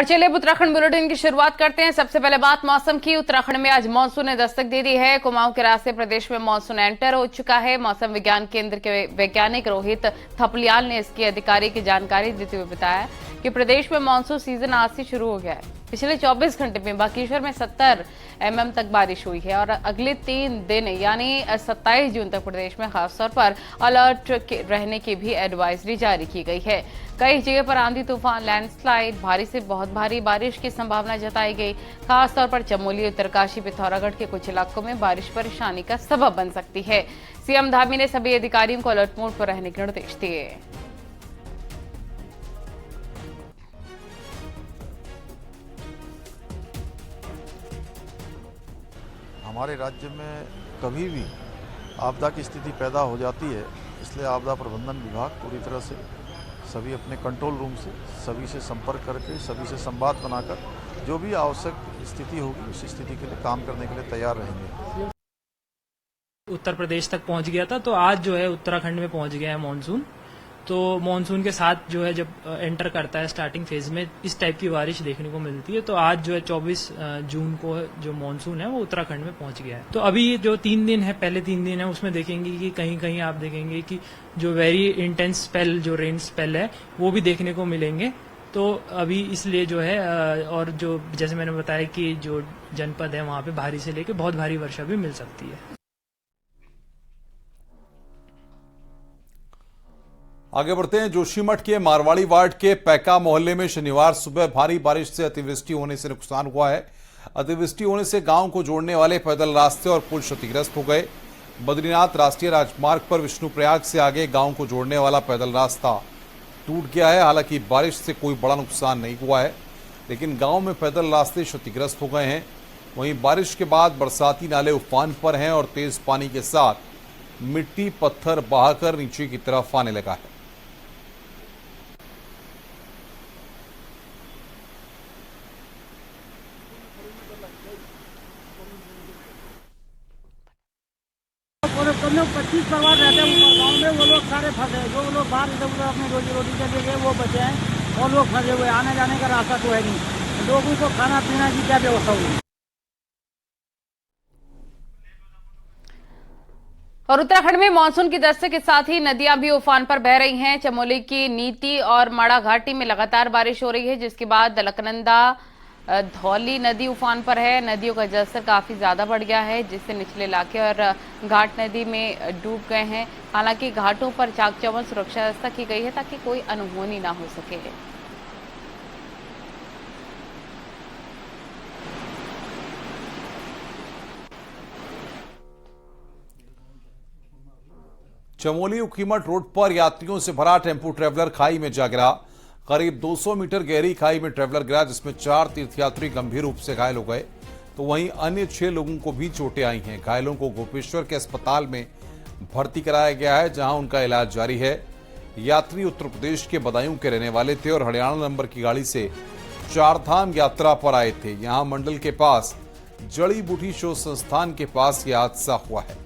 और चलिए उत्तराखंड बुलेटिन की शुरुआत करते हैं। सबसे पहले बात मौसम की। उत्तराखंड में आज मानसून ने दस्तक दे दी है। कुमाऊं के रास्ते प्रदेश में मानसून एंटर हो चुका है। मौसम विज्ञान केंद्र के वैज्ञानिक रोहित थपलियाल ने इसकी अधिकारिक जानकारी देते हुए बताया कि प्रदेश में मानसून सीजन आज से शुरू हो गया है। पिछले 24 घंटे में बागेश्वर में 70 mm तक बारिश हुई है और अगले 3 दिन यानी 27 जून तक प्रदेश में खासतौर पर अलर्ट रहने की भी एडवाइजरी जारी की गई है। कई जगह पर आंधी तूफान, लैंडस्लाइड, भारी से बहुत भारी बारिश की संभावना जताई गई। खासतौर पर चमोली, उत्तरकाशी, पिथौरागढ़ के कुछ इलाकों में बारिश परेशानी का सबब बन सकती है। सीएम धामी ने सभी अधिकारियों को अलर्ट मोड पर रहने के निर्देश दिए। हमारे राज्य में कभी भी आपदा की स्थिति पैदा हो जाती है, इसलिए आपदा प्रबंधन विभाग पूरी तरह से सभी अपने कंट्रोल रूम से सभी से संपर्क करके, सभी से संवाद बनाकर जो भी आवश्यक स्थिति होगी उस स्थिति के लिए काम करने के लिए तैयार रहेंगे। उत्तर प्रदेश तक पहुंच गया था, तो आज जो है उत्तराखंड में पहुंच गया है मानसून। तो मानसून के साथ जो है जब एंटर करता है स्टार्टिंग फेज में इस टाइप की बारिश देखने को मिलती है। तो आज जो है 24 जून को जो मानसून है वो उत्तराखंड में पहुंच गया है। तो अभी जो 3 दिन है, पहले 3 दिन है, उसमें देखेंगे कि कहीं कहीं आप देखेंगे कि जो वेरी इंटेंस स्पेल, जो रेन स्पेल है वो भी देखने को मिलेंगे। तो अभी इसलिए जो है और जो जैसे मैंने बताया कि जो जनपद है वहां पे भारी से लेकर बहुत भारी वर्षा भी मिल सकती है। आगे बढ़ते हैं। जोशीमठ के मारवाड़ी वार्ड के पैका मोहल्ले में शनिवार सुबह भारी बारिश से अतिवृष्टि होने से नुकसान हुआ है। अतिवृष्टि होने से गांव को जोड़ने वाले पैदल रास्ते और पुल क्षतिग्रस्त हो गए। बद्रीनाथ राष्ट्रीय राजमार्ग पर विष्णुप्रयाग से आगे गांव को जोड़ने वाला पैदल रास्ता टूट गया है। हालांकि बारिश से कोई बड़ा नुकसान नहीं हुआ है, लेकिन गांव में पैदल रास्ते क्षतिग्रस्त हो गए हैं। वहीं बारिश के बाद बरसाती नाले उफान पर हैं और तेज पानी के साथ मिट्टी पत्थर बहाकर नीचे की तरफ आने लगा है। कम 25 परिवार रहते हैं ऊपर गाँव में। वो लोग सारे फंसे हैं। जो लोग बाहर इधर उधर अपनी रोजी रोटी के लिए गए वो बचे हैं और लोग फंसे हुए। आने जाने का रास्ता तो है नहीं। लोगों को खाना पीना की क्या व्यवस्था हुई। और उत्तराखंड में मानसून की दस्तक के साथ ही नदियां भी उफान पर बह रही हैं। चमोली की नीति और माड़ा घाटी में लगातार बारिश हो रही है, जिसके बाद अलकनंदा धौली नदी उफान पर है। नदियों का जलस्तर काफी ज्यादा बढ़ गया है, जिससे निचले इलाके और घाट नदी में डूब गए हैं। हालांकि घाटों पर चाक चौबंद सुरक्षा व्यवस्था की गई है ताकि कोई अनहोनी ना हो सके। चमोली उखीमठ रोड पर यात्रियों से भरा टेम्पो ट्रैवलर खाई में जा गिरा। करीब 200 मीटर गहरी खाई में ट्रैवलर गिरा, जिसमें 4 तीर्थयात्री गंभीर रूप से घायल हो गए, तो वहीं अन्य 6 लोगों को भी चोटें आई हैं। घायलों को गोपेश्वर के अस्पताल में भर्ती कराया गया है, जहां उनका इलाज जारी है। यात्री उत्तर प्रदेश के बदायूं के रहने वाले थे और हरियाणा नंबर की गाड़ी से चारधाम यात्रा पर आए थे। यहां मंडल के पास जड़ी बूटी शोध संस्थान के पास यह हादसा हुआ है।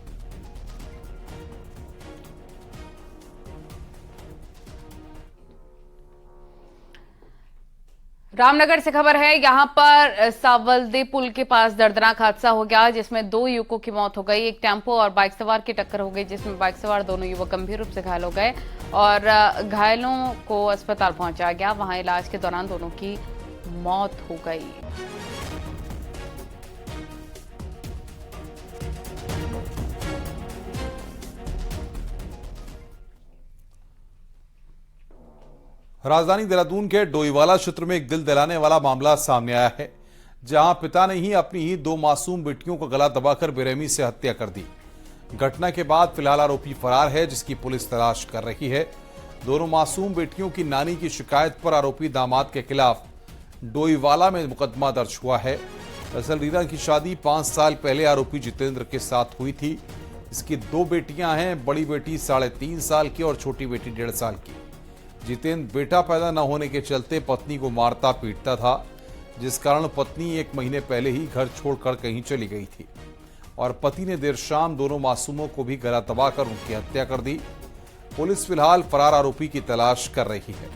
रामनगर से खबर है। यहां पर सावलदे पुल के पास दर्दनाक हादसा हो गया, जिसमें 2 युवकों की मौत हो गई। एक टेम्पो और बाइक सवार की टक्कर हो गई, जिसमें बाइक सवार दोनों युवक गंभीर रूप से घायल हो गए और घायलों को अस्पताल पहुंचाया गया। वहां इलाज के दौरान दोनों की मौत हो गई। राजधानी देहरादून के डोईवाला क्षेत्र में एक दिल दहलाने वाला मामला सामने आया है, जहां पिता ने ही अपनी ही 2 मासूम बेटियों को गला दबाकर बेरहमी से हत्या कर दी। घटना के बाद फिलहाल आरोपी फरार है, जिसकी पुलिस तलाश कर रही है। दोनों मासूम बेटियों की नानी की शिकायत पर आरोपी दामाद के खिलाफ डोईवाला में मुकदमा दर्ज हुआ है। दरअसल रीना की शादी 5 साल पहले आरोपी जितेंद्र के साथ हुई थी। इसकी 2 बेटियां हैं, बड़ी बेटी 3.5 साल की और छोटी बेटी 1.5 साल की। जितेंद्र बेटा पैदा न होने के चलते पत्नी को मारता पीटता था, जिस कारण पत्नी 1 महीने पहले ही घर छोड़कर कहीं चली गई थी और पति ने देर शाम दोनों मासूमों को भी गला दबाकर उनकी हत्या कर दी। पुलिस फिलहाल फरार आरोपी की तलाश कर रही है।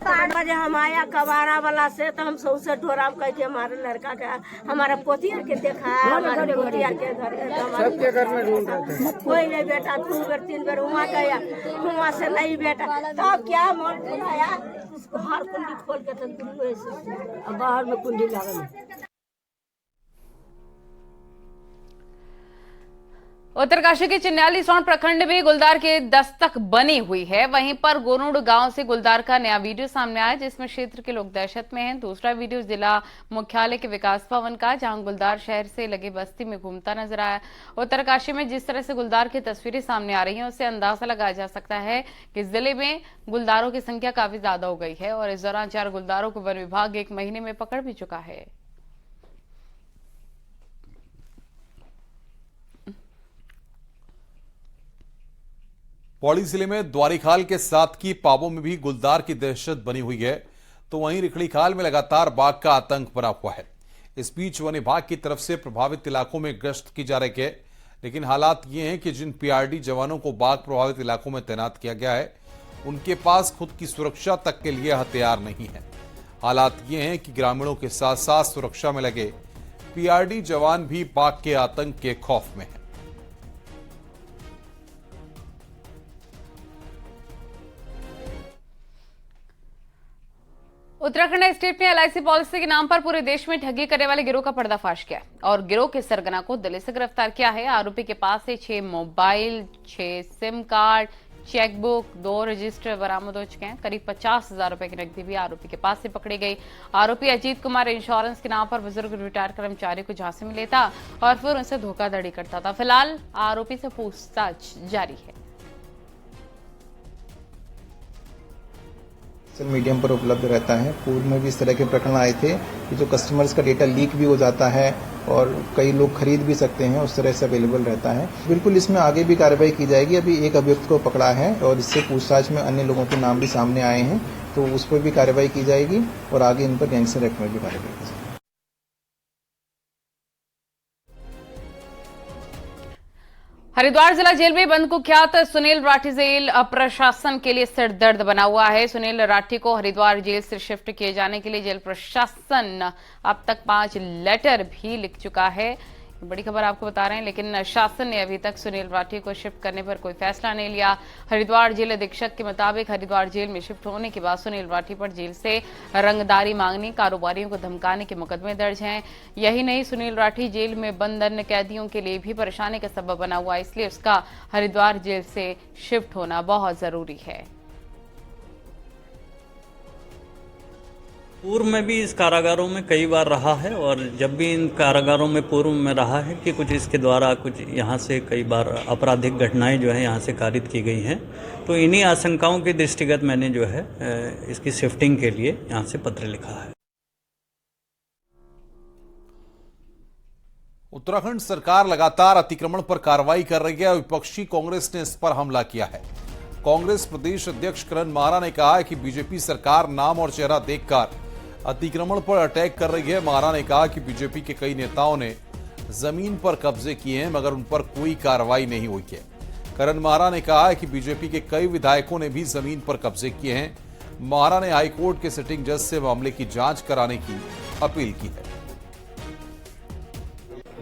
बजे हम आया कबारा वाला से तो हम सबसे ढोराम कह के हमारे लड़का के हमारा पोतिया के देखा है, हमारे पोतिया के घर सबके घर में ढूंढ रहे थे, कोई नहीं बेटा 2 बेर 3 बेर वहाँ गया, वहाँ से नहीं बेटा, तब क्या मन बुलाया उसको बाहर कुंडी खोल के तो बाहर में कुंडी लगा। उत्तरकाशी के चिन्याली सौंड प्रखंड में गुलदार की दस्तक बनी हुई है। वहीं पर गोनुड़ गांव से गुलदार का नया वीडियो सामने आया जिसमें क्षेत्र के लोग दहशत में हैं। दूसरा वीडियो जिला मुख्यालय के विकास भवन का, जहां गुलदार शहर से लगे बस्ती में घूमता नजर आया। उत्तरकाशी में जिस तरह से गुलदार की तस्वीरें सामने आ रही हैं उससे अंदाजा लगाया जा सकता है कि जिले में गुलदारों की संख्या काफी ज्यादा हो गई है और इस दौरान 4 गुलदारों को वन विभाग 1 महीने में पकड़ भी चुका है। पौड़ी जिले में द्वारीखाल के साथ की पाबों में भी गुलदार की दहशत बनी हुई है, तो वहीं रिखड़ीखाल में लगातार बाघ का आतंक बना हुआ है। इस बीच वन विभाग की तरफ से प्रभावित इलाकों में गश्त की जा रही है, लेकिन हालात ये हैं कि जिन पीआरडी जवानों को बाघ प्रभावित इलाकों में तैनात किया गया है उनके पास खुद की सुरक्षा तक के लिए हथियार नहीं है। हालात ये हैं कि ग्रामीणों के साथ साथ सुरक्षा में लगे पीआरडी जवान भी बाघ के आतंक के खौफ में हैं। उत्तराखंड स्टेट ने एलआईसी पॉलिसी के नाम पर पूरे देश में ठगी करने वाले गिरोह का पर्दाफाश किया और गिरोह के सरगना को दिल्ली से गिरफ्तार किया है। आरोपी के पास से 6 mobile, 6 SIM card, chequebook, 2 register बरामद हो चुके हैं। करीब 50,000 रुपए की नकदी भी आरोपी के पास से पकड़ी गई। आरोपी अजीत कुमार इंश्योरेंस के नाम पर बुजुर्ग रिटायर्ड कर्मचारी को झांसे में लेता और फिर उनसे धोखाधड़ी करता था। फिलहाल आरोपी से पूछताछ जारी है। मीडियम पर उपलब्ध रहता है। पूर्व में भी इस तरह के प्रकरण आए थे कि जो कस्टमर्स का डेटा लीक भी हो जाता है और कई लोग खरीद भी सकते हैं, उस तरह से अवेलेबल रहता है। बिल्कुल इसमें आगे भी कार्रवाई की जाएगी। अभी एक अभियुक्त को पकड़ा है और इससे पूछताछ में अन्य लोगों के नाम भी सामने आए हैं, तो उस पर भी कार्रवाई की जाएगी और आगे इन पर गैंगस्टर एक्ट में भी कार्रवाई की जाएगी। हरिद्वार जिला जेल में बंद कुख्यात सुनील राठी जेल प्रशासन के लिए सिरदर्द बना हुआ है। सुनील राठी को हरिद्वार जेल से शिफ्ट किए जाने के लिए जेल प्रशासन अब तक 5 लेटर भी लिख चुका है। बड़ी खबर आपको बता रहे हैं, लेकिन शासन ने अभी तक सुनील राठी को शिफ्ट करने पर कोई फैसला नहीं लिया। हरिद्वार जेल अधीक्षक के मुताबिक हरिद्वार जेल में शिफ्ट होने के बाद सुनील राठी पर जेल से रंगदारी मांगने, कारोबारियों को धमकाने के मुकदमे दर्ज हैं। यही नहीं, सुनील राठी जेल में बंद अन्य कैदियों के लिए भी परेशानी का सबब बना हुआ है, इसलिए उसका हरिद्वार जेल से शिफ्ट होना बहुत जरूरी है। पूर्व में भी इस कारागारों में कई बार रहा है और जब भी इन कारागारों में पूर्व में रहा है कि कुछ इसके द्वारा कुछ यहाँ से कई बार आपराधिक घटनाएं जो है यहाँ से कारित की गई हैं, तो इन्हीं आशंकाओं के दृष्टिगत मैंने जो है इसकी शिफ्टिंग के लिए यहाँ से पत्र लिखा है। उत्तराखंड सरकार लगातार अतिक्रमण पर कार्रवाई कर रही है और विपक्षी कांग्रेस ने इस पर हमला किया है। कांग्रेस प्रदेश अध्यक्ष करण मारा ने कहा है कि बीजेपी सरकार नाम और चेहरा देखकर अतिक्रमण पर अटैक कर रही है। मारा ने कहा कि बीजेपी के कई नेताओं ने जमीन पर कब्जे किए हैं मगर उन पर कोई कार्रवाई नहीं हुई है। करण मारा ने कहा है कि बीजेपी के कई विधायकों ने भी जमीन पर कब्जे किए हैं। मारा ने हाईकोर्ट के सिटिंग जज से मामले की जांच कराने की अपील की है।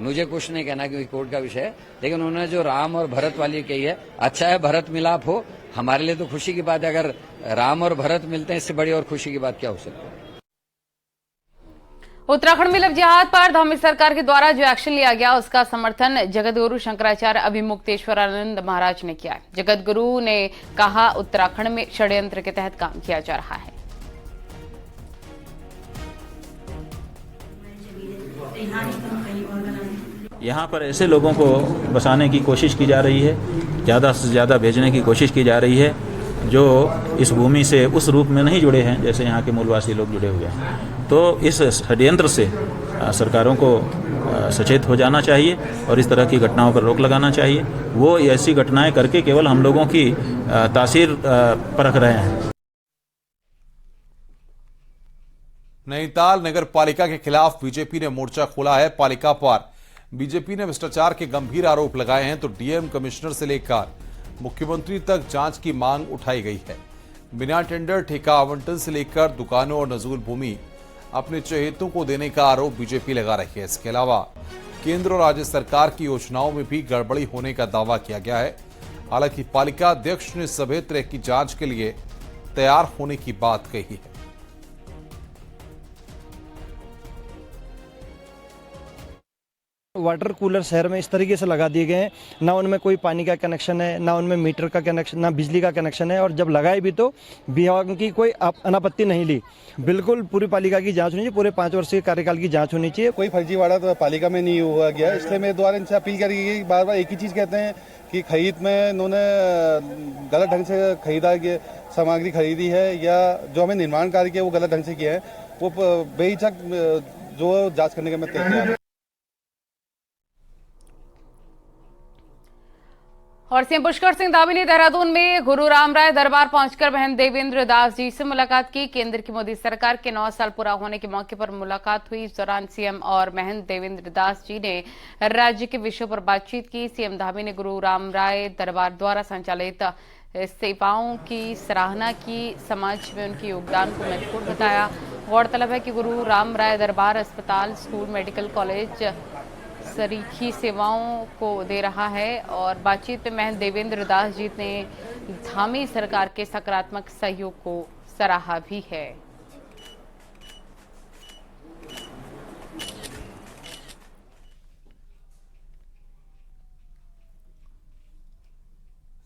मुझे कुछ नहीं कहना क्योंकि कोर्ट का विषय है, लेकिन उन्होंने जो राम और भरत वाली कही है, अच्छा है भरत मिलाप हो, हमारे लिए तो खुशी की बात है। अगर राम और भरत मिलते हैं इससे बड़ी और खुशी की बात क्या हो सकती है। उत्तराखंड में लव जिहाद पर धामी सरकार के द्वारा जो एक्शन लिया गया उसका समर्थन जगतगुरु शंकराचार्य अभिमुक्तेश्वरानंद महाराज ने किया। जगतगुरु ने कहा उत्तराखंड में षड्यंत्र के तहत काम किया जा रहा है। यहाँ पर ऐसे लोगों को बसाने की कोशिश की जा रही है, ज़्यादा से ज़्यादा भेजने की कोशिश की जा रही है जो इस भूमि से उस रूप में नहीं जुड़े हैं जैसे यहाँ के मूलवासी लोग जुड़े हुए हैं। तो इस षड्यंत्र से सरकारों को सचेत हो जाना चाहिए और इस तरह की घटनाओं पर रोक लगाना चाहिए। वो ऐसी घटनाएं करके केवल हम लोगों की तासीर परख रहे हैं। नैनीताल नगर पालिका के खिलाफ बीजेपी ने मोर्चा खोला है। पालिका पर बीजेपी ने भ्रष्टाचार के गंभीर आरोप लगाए हैं, तो डीएम कमिश्नर से लेकर मुख्यमंत्री तक जांच की मांग उठाई गई है। बिना टेंडर ठेका आवंटन से लेकर दुकानों और नजूल भूमि अपने चहेतों को देने का आरोप बीजेपी लगा रही है। इसके अलावा केंद्र और राज्य सरकार की योजनाओं में भी गड़बड़ी होने का दावा किया गया है। हालांकि पालिका अध्यक्ष ने सभी तरह की जांच के लिए तैयार होने की बात कही है। वाटर कूलर शहर में इस तरीके से लगा दिए गए हैं, ना उनमें कोई पानी का कनेक्शन है, ना उनमें मीटर का कनेक्शन, ना बिजली का कनेक्शन है। और जब लगाए भी तो विभाग की कोई अनापत्ति नहीं ली। बिल्कुल पूरी पालिका की जांच होनी चाहिए, पूरे 5 वर्ष के कार्यकाल की जांच होनी चाहिए। कोई फर्जीवाड़ा तो पालिका में नहीं हुआ गया, इसलिए मेरे द्वारा इनसे अपील करी गई। बार बार एक ही चीज़ कहते हैं कि खरीद में इन्होंने गलत ढंग से खरीदा सामग्री खरीदी है, या जो हमें निर्माण कार्य किया वो गलत ढंग से किया है। वो बेहिचक जो जाँच करने का मैं तैयार हूं। और सीएम पुष्कर सिंह धामी ने देहरादून में गुरु रामराय दरबार पहुंचकर बहन देवेंद्र दास जी से मुलाकात की। केंद्र की मोदी सरकार के 9 साल पूरा होने के मौके पर मुलाकात हुई। इस दौरान सीएम और महंत देवेंद्र दास जी ने राज्य के विषयों पर बातचीत की। सीएम धामी ने गुरु रामराय दरबार द्वारा संचालित सेवाओं की सराहना की। समाज में उनके योगदान को महत्वपूर्ण बताया। गौरतलब है कि गुरु रामराय दरबार अस्पताल, स्कूल, मेडिकल कॉलेज सरीखी सेवाओं को दे रहा है। और बातचीत में महंत देवेंद्र दास जी ने धामी सरकार के सकारात्मक सहयोग को सराहा भी है।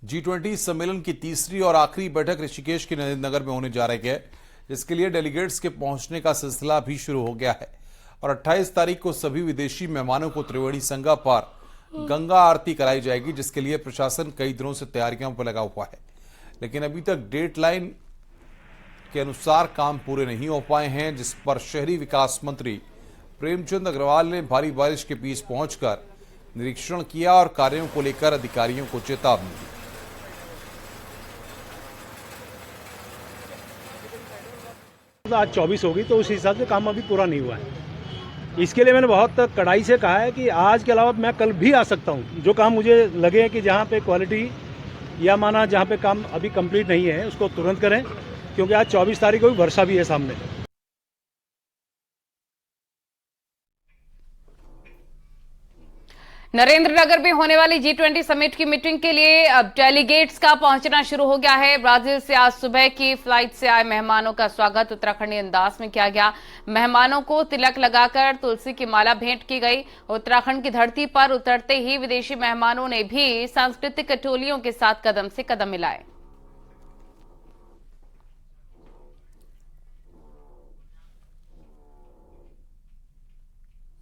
G20 सम्मेलन की तीसरी और आखिरी बैठक ऋषिकेश के नगर में होने जा रही है, जिसके लिए डेलीगेट्स के पहुंचने का सिलसिला भी शुरू हो गया है। और 28 तारीख को सभी विदेशी मेहमानों को त्रिवेणी संगम पर गंगा आरती कराई जाएगी, जिसके लिए प्रशासन कई दिनों से तैयारियों पर लगा हुआ है। लेकिन अभी तक डेडलाइन के अनुसार काम पूरे नहीं हो पाए हैं, जिस पर शहरी विकास मंत्री प्रेमचंद अग्रवाल ने भारी बारिश के बीच पहुंचकर निरीक्षण किया और कार्यों को लेकर अधिकारियों को चेतावनी दी। आज 24 होगी, तो उस हिसाब से काम अभी पूरा नहीं हुआ है। इसके लिए मैंने बहुत कड़ाई से कहा है कि आज के अलावा मैं कल भी आ सकता हूं। जो काम मुझे लगे कि जहां पे क्वालिटी या माना जहां पे काम अभी कंप्लीट नहीं है उसको तुरंत करें, क्योंकि आज 24 तारीख को भी वर्षा भी है सामने। नरेंद्रनगर में होने वाली G20 समिट की मीटिंग के लिए अब डेलीगेट्स का पहुंचना शुरू हो गया है। ब्राजील से आज सुबह की फ्लाइट से आए मेहमानों का स्वागत उत्तराखंडी अंदाज में किया गया। मेहमानों को तिलक लगाकर तुलसी की माला भेंट की गई। उत्तराखंड की धरती पर उतरते ही विदेशी मेहमानों ने भी सांस्कृतिक टोलियों के साथ कदम से कदम मिलाए।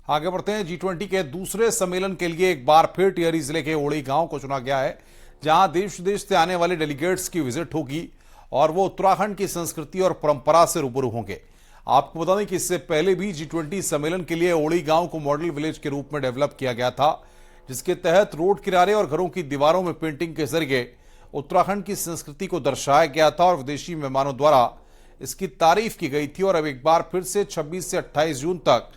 आगे बढ़ते हैं। G20 के दूसरे सम्मेलन के लिए एक बार फिर टिहरी जिले के ओड़ी गांव को चुना गया है, जहां देश विदेश से आने वाले डेलीगेट्स की विजिट होगी और वो उत्तराखंड की संस्कृति और परंपरा से रूबरू होंगे। आपको बता दें कि इससे पहले भी G20 सम्मेलन के लिए ओड़ी गांव को मॉडल विलेज के रूप में डेवलप किया गया था, जिसके तहत रोड किनारे और घरों की दीवारों में पेंटिंग के जरिए उत्तराखंड की संस्कृति को दर्शाया गया था और विदेशी मेहमानों द्वारा इसकी तारीफ की गई थी। और अब एक बार फिर से 26 से 28 जून तक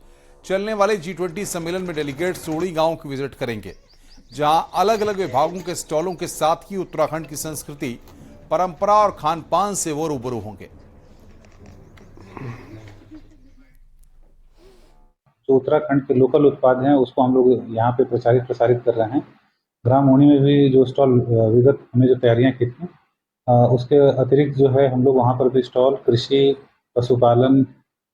चलने वाले G20 सम्मेलन में डेलीगेट्स ओड़ी गांव की विजिट करेंगे, जहां अलग अलग विभागों के स्टॉलों के साथ ही उत्तराखंड की संस्कृति, परंपरा और खान पान से वो रूबरू होंगे। जो उत्तराखंड के लोकल उत्पाद हैं उसको हम लोग यहाँ पे प्रसारित कर रहे हैं। ग्राम ओणी में भी जो स्टॉल विगत हमने जो तैयारियां की थी, उसके अतिरिक्त जो है हम लोग वहाँ पर भी स्टॉल कृषि, पशुपालन,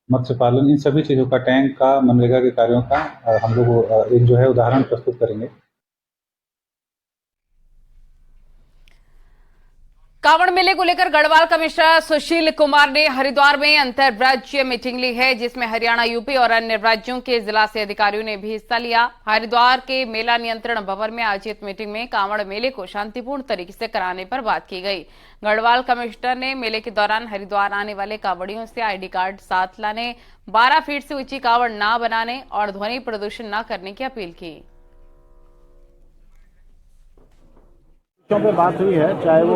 मत्स्य पालन, इन सभी चीज़ों का, टैंक का, मनरेगा के कार्यों का हम लोग एक जो है उदाहरण प्रस्तुत करेंगे। कांवड़ मेले को लेकर गढ़वाल कमिश्नर सुशील कुमार ने हरिद्वार में अंतर्राज्यीय मीटिंग ली है, जिसमें हरियाणा, यूपी और अन्य राज्यों के जिला से अधिकारियों ने भी हिस्सा लिया। हरिद्वार के मेला नियंत्रण भवन में आयोजित मीटिंग में कांवड़ मेले को शांतिपूर्ण तरीके से कराने पर बात की गई। गढ़वाल कमिश्नर ने मेले के दौरान हरिद्वार आने वाले कांवड़ियों से आईडी कार्ड साथ लाने, 12 फीट से ऊंची कांवड़ न बनाने और ध्वनि प्रदूषण न करने की अपील की। पे बात हुई है, चाहे वो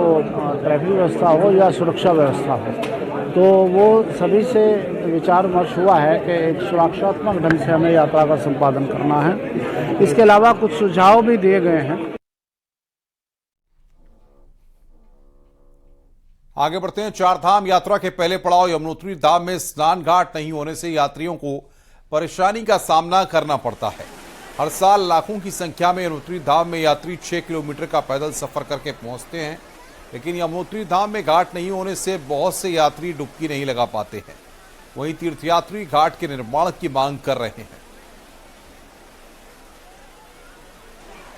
ट्रैफिक व्यवस्था हो या सुरक्षा व्यवस्था हो, तो वो सभी से विचार विमर्श हुआ है कि एक सुरक्षात्मक ढंग से हमें यात्रा का संपादन करना है। इसके अलावा कुछ सुझाव भी दिए गए हैं। आगे बढ़ते हैं। चार धाम यात्रा के पहले पड़ाव यमुनोत्री धाम में स्नान घाट नहीं होने से यात्रियों को परेशानी का सामना करना पड़ता है। हर साल लाखों की संख्या में यमुनोत्री धाम में यात्री 6 किलोमीटर का पैदल सफर करके पहुंचते हैं, लेकिन यमुनोत्री धाम में घाट नहीं होने से बहुत से यात्री डुबकी नहीं लगा पाते हैं। वहीं तीर्थयात्री घाट के निर्माण की मांग कर रहे हैं।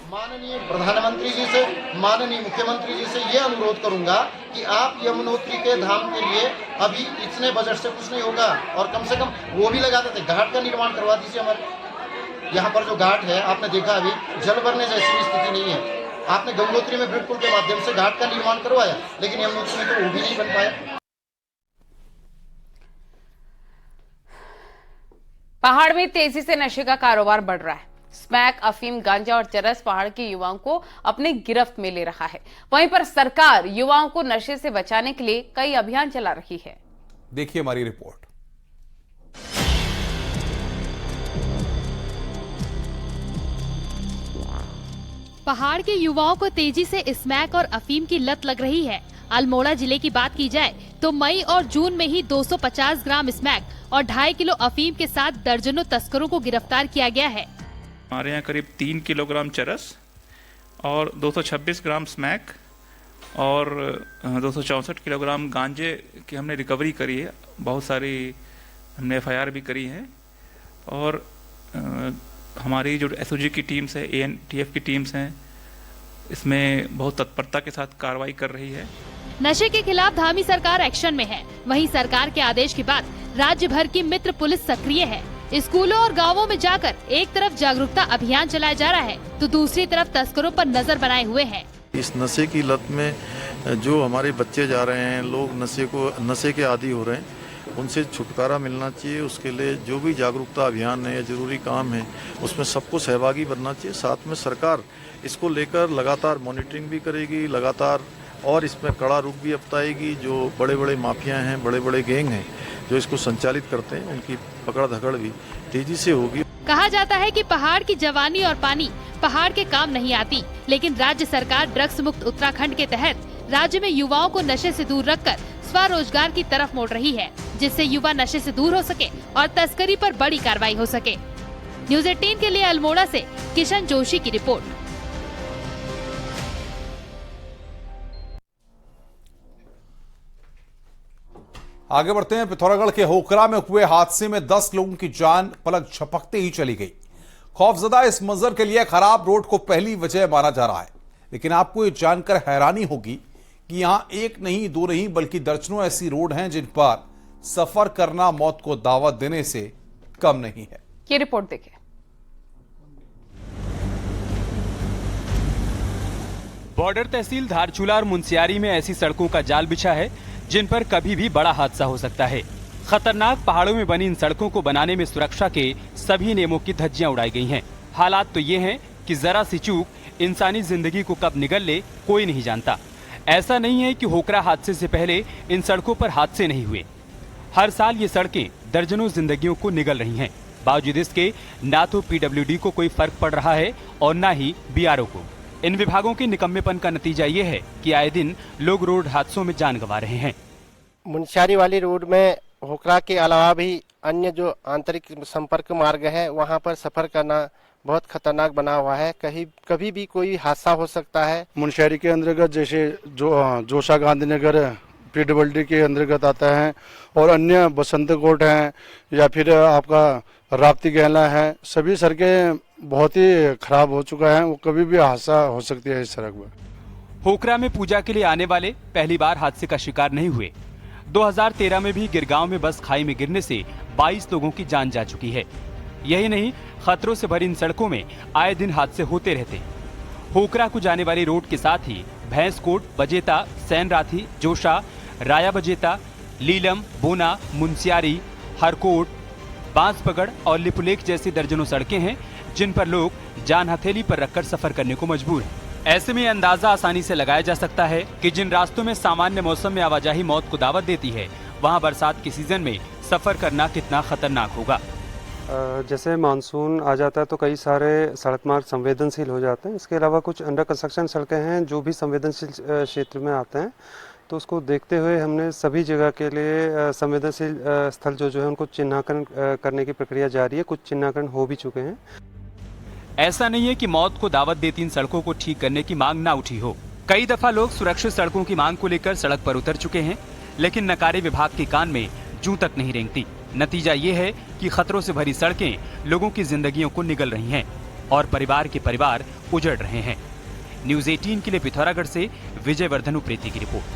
माननीय प्रधानमंत्री जी से, माननीय मुख्यमंत्री जी से ये अनुरोध करूंगा कि आप यमुनोत्री के धाम के लिए अभी इतने बजट से कुछ नहीं होगा और कम से कम वो भी लगा देते, घाट का निर्माण करवा दीजिए। हमारे यहाँ पर जो घाट है आपने देखा अभी जल भरने जैसी स्थिति नहीं है। आपने गंगोत्री में ब्रिज पुल के माध्यम से घाट का निर्माण करवाया, लेकिन यमुनोत्री में तो वो भी नहीं बन पाया। पहाड़ में तेजी से नशे का कारोबार बढ़ रहा है। स्मैक, अफीम, गांजा और चरस पहाड़ के युवाओं को अपनी गिरफ्त में ले रहा है। वहीं पर सरकार युवाओं को नशे से बचाने के लिए कई अभियान चला रही है। देखिए हमारी रिपोर्ट। पहाड़ के युवाओं को तेजी से स्मैक और अफीम की लत लग रही है। अल्मोड़ा जिले की बात की जाए तो मई और जून में ही 250 ग्राम स्मैक और 2.5 किलो अफीम के साथ दर्जनों तस्करों को गिरफ्तार किया गया है। हमारे यहाँ करीब 3 किलोग्राम चरस और 226 ग्राम स्मैक और 264 किलोग्राम गांजे की हमने रिकवरी करी है। बहुत सारी हमने FIR भी करी है और हमारी जो SOG की टीम्स है, ANTF की टीम्स हैं, इसमें बहुत तत्परता के साथ कार्रवाई कर रही है। नशे के खिलाफ धामी सरकार एक्शन में है। वहीं सरकार के आदेश के बाद राज्य भर की मित्र पुलिस सक्रिय है। स्कूलों और गांवों में जाकर एक तरफ जागरूकता अभियान चलाया जा रहा है तो दूसरी तरफ तस्करों पर नजर बनाए हुए हैं। इस नशे की लत में जो हमारे बच्चे जा रहे हैं, लोग नशे के आदी हो रहे हैं, उनसे छुटकारा मिलना चाहिए। उसके लिए जो भी जागरूकता अभियान है या जरूरी काम है उसमें सबको सहभागी बनना चाहिए। साथ में सरकार इसको लेकर लगातार मॉनिटरिंग भी करेगी, लगातार और इसमें कड़ा रुख भी अपनाएगी। जो बड़े बड़े माफिया हैं, बड़े बड़े गैंग हैं जो इसको संचालित करते हैं, उनकी पकड़ धकड़ भी तेजी से होगी। कहा जाता है कि पहाड़ की जवानी और पानी पहाड़ के काम नहीं आती, लेकिन राज्य सरकार ड्रग्स मुक्त उत्तराखंड के तहत राज्य में युवाओं को नशे से दूर रखकर स्वरोजगार की तरफ मोड़ रही है, जिससे युवा नशे से दूर हो सके और तस्करी पर बड़ी कार्रवाई हो सके। न्यूज़ 18 के लिए अल्मोड़ा से किशन जोशी की रिपोर्ट। आगे बढ़ते हैं। पिथौरागढ़ के होकरा में हुए हादसे में 10 लोगों की जान पलक झपकते ही चली गई। खौफजदा इस मंजर के लिए खराब रोड को पहली वजह माना जा रहा है, लेकिन आपको ये जानकर हैरानी होगी कि यहां एक नहीं, दो नहीं, बल्कि दर्जनों ऐसी रोड हैं जिन पर सफर करना मौत को दावत देने से कम नहीं है। ये रिपोर्ट देखिए। बॉर्डर तहसील धारचूला और मुंशियारी में ऐसी सड़कों का जाल बिछा है जिन पर कभी भी बड़ा हादसा हो सकता है। खतरनाक पहाड़ों में बनी इन सड़कों को बनाने में सुरक्षा के सभी नियमों की धज्जियां उड़ाई गई हैं। हालात तो ये हैं कि जरा सी चूक इंसानी जिंदगी को कब निगल ले कोई नहीं जानता। ऐसा नहीं है कि होकरा हादसे से पहले इन सड़कों पर हादसे नहीं हुए। हर साल ये सड़कें दर्जनों जिंदगियों को निगल रही हैं। बावजूद इसके ना तो PWD को कोई फर्क पड़ रहा है और ना ही BRO को। इन विभागों के निकम्मेपन का नतीजा ये है कि आए दिन लोग रोड हादसों में जान गंवा रहे हैं। मुंशियारी वाली रोड में होकरा के अलावा भी अन्य जो आंतरिक संपर्क मार्ग है वहां पर सफर करना बहुत खतरनाक बना हुआ है। कभी भी कोई हादसा हो सकता है। मुंशियारी के अंतर्गत जैसे जोशा गांधीनगर PWD के अंतर्गत आता है और अन्य बसंत कोट है या फिर आपका राप्ती गहला है, सभी सड़कें बहुत ही खराब हो चुका है। वो कभी भी हादसा हो सकती है इस सड़क पर। होकरा में पूजा के लिए आने वाले पहली बार हादसे का शिकार नहीं हुए। 2013 में भी गिरगांव में बस खाई में गिरने से 22 लोगों की जान जा चुकी है। यही नहीं, खतरों से भरी इन सड़कों में आए दिन हादसे होते रहते। होकरा को जाने वाली रोड के साथ ही भैंसकोट, बजेता, सैनराथी, जोशा, राया बजेता, लीलम, बोना, मुंशियारी, हरकोट, बांसपगड़ और लिपुलेख जैसी दर्जनों सड़कें हैं जिन पर लोग जान हथेली पर रखकर सफर करने को मजबूर हैं। ऐसे में अंदाजा आसानी से लगाया जा सकता है कि जिन रास्तों में सामान्य मौसम में आवाजाही मौत को दावत देती है, वहां बरसात के सीजन में सफर करना कितना खतरनाक होगा। जैसे मानसून आ जाता है तो कई सारे सड़क मार्ग संवेदनशील हो जाते हैं। इसके अलावा कुछ अंडर कंस्ट्रक्शन सड़कें हैं जो भी संवेदनशील क्षेत्र में आते हैं। तो उसको देखते हुए हमने सभी जगह के लिए संवेदनशील स्थल जो है उनको चिन्हांकन करने की प्रक्रिया जारी है। कुछ चिन्हांकन हो भी चुके हैं। ऐसा नहीं है कि मौत को दावत देती इन सड़कों को ठीक करने की मांग ना उठी हो। कई दफा लोग सुरक्षित सड़कों की मांग को लेकर सड़क पर उतर चुके हैं, लेकिन नकारे विभाग के कान में जूं तक नहीं रेंगती। नतीजा ये है कि खतरों से भरी सड़कें लोगों की जिंदगियों को निगल रही हैं और परिवार के परिवार उजड़ रहे हैं। न्यूज 18 के लिए पिथौरागढ़ से विजय वर्धन उप्रेती की रिपोर्ट।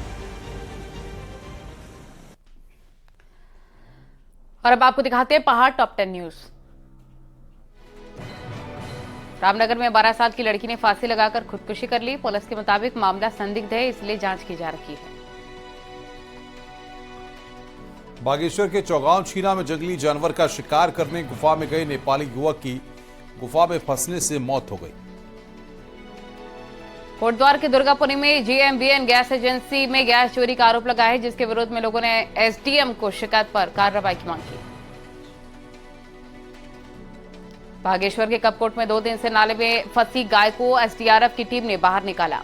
और अब आपको दिखाते हैं पहाड़ टॉप 10 न्यूज। रामनगर में 12 साल की लड़की ने फांसी लगाकर खुदकुशी कर ली। पुलिस के मुताबिक मामला संदिग्ध है, इसलिए जांच की जा रही है। बागेश्वर के चौगांव छीना में जंगली जानवर का शिकार करने गुफा में गए नेपाली युवक की गुफा में फंसने से मौत हो गई। कोटद्वार के दुर्गापुरी में जीएमबीएन गैस एजेंसी में गैस चोरी का आरोप लगा है, जिसके विरोध में लोगों ने एसडीएम को शिकायत पर कार्रवाई की मांग की। बागेश्वर के कपकोट में 2 दिन से नाले में फंसी गाय को एसडीआरएफ की टीम ने बाहर निकाला।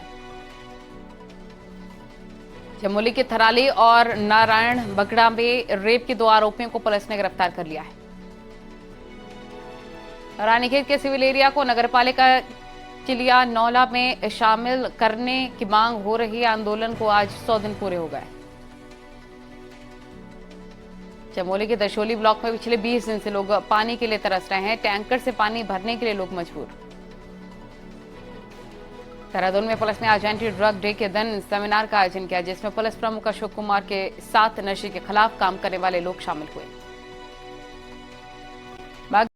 चमोली के थराली और नारायण बगड़ा में रेप के 2 आरोपियों को पुलिस ने गिरफ्तार कर लिया है। रानीखेत के सिविल एरिया को नगरपालिका चिलिया नौला में शामिल करने की मांग हो रही है। आंदोलन को आज 100 दिन पूरे हो गए। चमोली के दशोली ब्लॉक में पिछले 20 दिन से लोग पानी के लिए तरस रहे हैं। टैंकर से पानी भरने के लिए लोग मजबूर। देहरादून में पुलिस ने आज एंटी ड्रग डे के दिन सेमिनार का आयोजन किया, जिसमें पुलिस प्रमुख अशोक कुमार के साथ नशे के खिलाफ काम करने वाले लोग शामिल हुए।